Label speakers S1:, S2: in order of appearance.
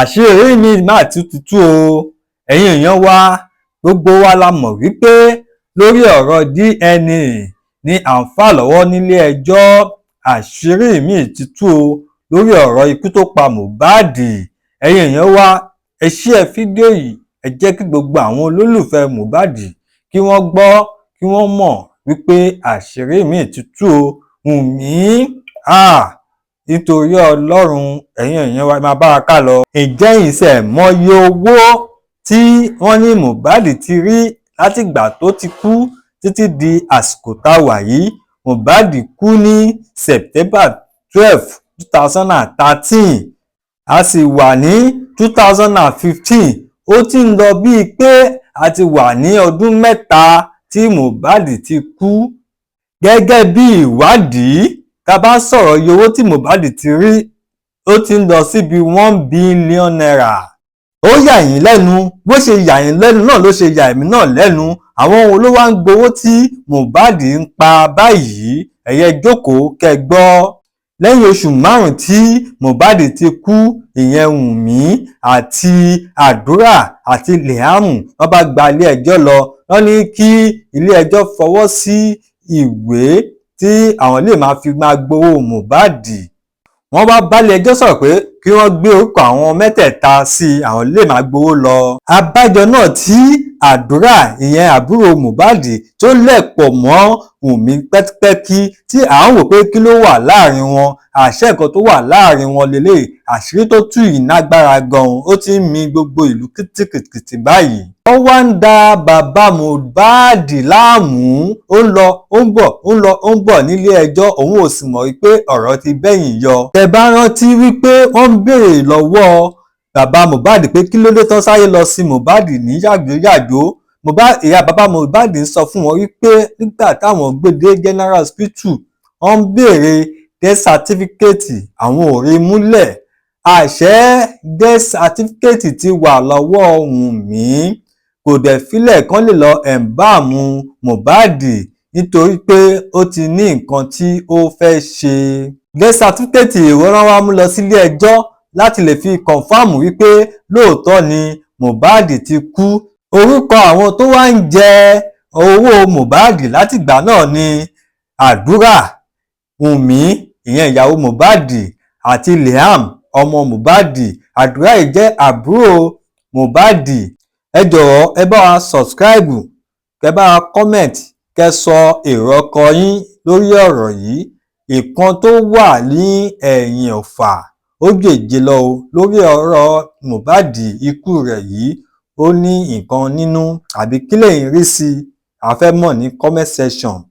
S1: Àṣírí mi máa ti tú o. Ẹ̀yin èèyàn wa, gbogbo wa la mọ̀ wípé lórí ọ̀rọ̀ DNA ni à ń fà lọ́wọ́ nílé ẹjọ́. Àṣírí mi ti tú o lórí ọ̀rọ̀ ikú tó pa Mohbad. Ẹ̀yin èèyàn wa, ẹ share fídíò yìí, ẹ jẹ́ kí gbogbo àwọn olólùfẹ́ Mohbad kí wọ́n gbọ́, kí wọ́n mọ̀ wípé àṣírí mi ti tú o. Wùmí, nítorí Ọlọ́run, ẹ̀yin èèyàn wa máa bá wa ká lọ. Ǹjẹ́ ìṣẹ̀ mọye owó tí wọ́n ní Mohbad ti rí látìgbà tó ti kú títí di àsìkò tá a wà yìí? Mohbad kú ní September 12, 2013. A sì wà ní 2015. Ó ti ń lọ bíi pé a ti wà ní ọdún mẹ́ta tí Mohbad ti kú. Gẹ́gẹ́ bí ìwádìí, tá a bá sọ̀rọ̀ iye owó tí Mohbad ti rí, ó ti ń lọ síbi 1 billion naira. Ó yà yín lẹ́nu, bó ṣe yà yín lẹ́nu náà ló ṣe yà èmi náà lẹ́nu. Àwọn ohun ló wá ń gbowó tí Mohbad ń pa báyìí. Ẹ̀yẹ jókòó kẹ́ gbọ́. Lẹ́yìn oṣù 5 tí Mohbad ti kú, ìyẹn Wùmí àti Àdúrà àti Leyin wọ́n bá gba ilé ẹjọ́ lọ. Wọ́n ní kí ilé ẹjọ́ fọwọ́ sí ìwé tí àwọn lè máa fi máa gbowó Mohbad. Wọ́n bá bálé ẹjọ́ sọ̀rọ̀ pé kí wọ́n gbé orúkọ àwọn mẹ́tẹ̀ẹ̀ta sí àwọn lè máa gbowó lọ. Abájọ náà tí Àdúrà, ìyẹn àbúrò Mohbad, tó lẹ̀pọ̀ mọ́ Wùmí pẹ́kípẹ́kí, tí à ń wò pé kí ló wà láàrin wọn. Àṣẹ nǹkan tó wà láàrin wọn lélẹ̀. Àṣírí tó tú yìí nágbára gan-an, ó ti ń mi gbogbo ìlú kìtìkìtì báyìí. Wọ́n wá ń da bàbá Mohbad láàmú. Ó ń lọ, ó ń bọ̀, ó ń lọ, ó ń bọ̀ nílé ẹjọ́. Òun ò sì mọ̀ wípé ọ̀rọ̀ ti bẹ́yìn yọ. Tẹ́ bá rántí wípé wọ́n ń béèrè lọ́wọ́ bàbá Mohbad pé kí ló dé tán sáré lọ sí Mohbad ní yàjóyàjó. Ìyá bàbá Mohbad ń sọ fún wọn wípé nígbà táwọn gbé dé General Hospital, wọ́n ń béèrè death certificate, àwọn ò rí múlẹ̀. Àṣẹ death certificate ti wà lọ́wọ́ Wùmí, kò dẹ̀ fílẹ̀ kán lè lọ ẹ̀ǹbáàmù Mohbad nítorí pé ó ti ní nǹkan tí ó fẹ́ ṣe. Death certificate ìwọ́n wá mú lọ sílé ẹjọ́ láti lè fi kọ̀ǹfàmù wípé lóòótọ́ ni Mohbad ti kú. Orúkọ àwọn tó wá ń jẹ owó Mohbad látìgbà náà ni Àdúrà, Wùmí, ìyẹn ìyàwó Mohbad, àti Leyin, ọmọ Mohbad. Àdúrà yìí jẹ́ àbúrò Mohbad. Ẹ jọ̀wọ́ ẹ bá wa subscribe, kẹ́ bá wa comment, kẹ́ sọ èrò ọkàn yín lórí ọ̀rọ̀ yìí. Ìkan tó wà ní ẹ̀yìn ọ̀fà ó jèjì lọ o lórí ọ̀rọ̀ Mohbad ikú rẹ̀ yìí. Ó ní nǹkan nínú, àbí kí lẹ̀yin rí sí i? A fẹ́ mọ̀ ní comment section.